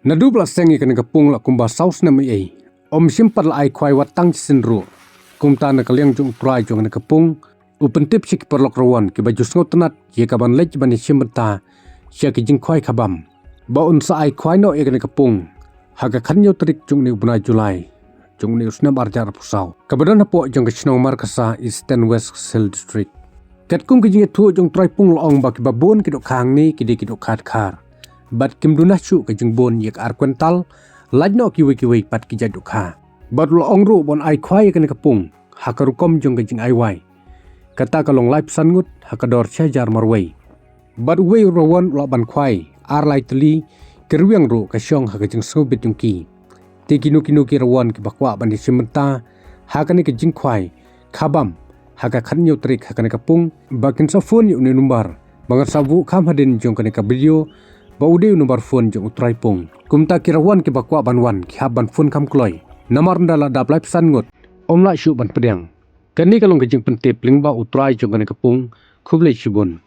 Nadu bla sengi kan kapung la kumba saus na mai om simpat la ai khwai wat tang sin ru kumta na kaliang jung trai jung na kapung upen tip sik perlok rawan ki baju sngot tenat ye kaban lech bani simta sia ki jing khwai khabam ba un sa ai khwai no ye kan kapung haga khanyo trik jung ni buna Julai jung ni usna barjar pusau kabadan po jung ke chno Markasa Eastern West Hill District kat kum ki jing thu jung trai pung long ba ki babon ki do khang ni ki di ki do khat khar bat kim dunah chu ke jung bon yek ar kwental lajno kiwi pat ki jadu kha bat lo ong ru bon ai khwai kan kapung hakaru kom jung ke jing ai wai kata kalong live san ngut hakador chajar marwei bat wei rowan lo ban khwai ar lai tli kerwiang ru ka syong ha ka jing sobit jung ki ti kinu ki rowan ki bakwa ban simta hakani ke jing khwai khabam haka khanyo trik hakani kapung bakin sa phone yu ni number bangar sabu kham hadin jung kan ka video baude nomor phone jong utrai pung kumta kirawan ke bakwa banwan ki haban phone kam kloi namar ndala dap live san ngot omla shu ban pedang kani kalong ke jing pentip lingba utrai jong kan kapung khuble shibun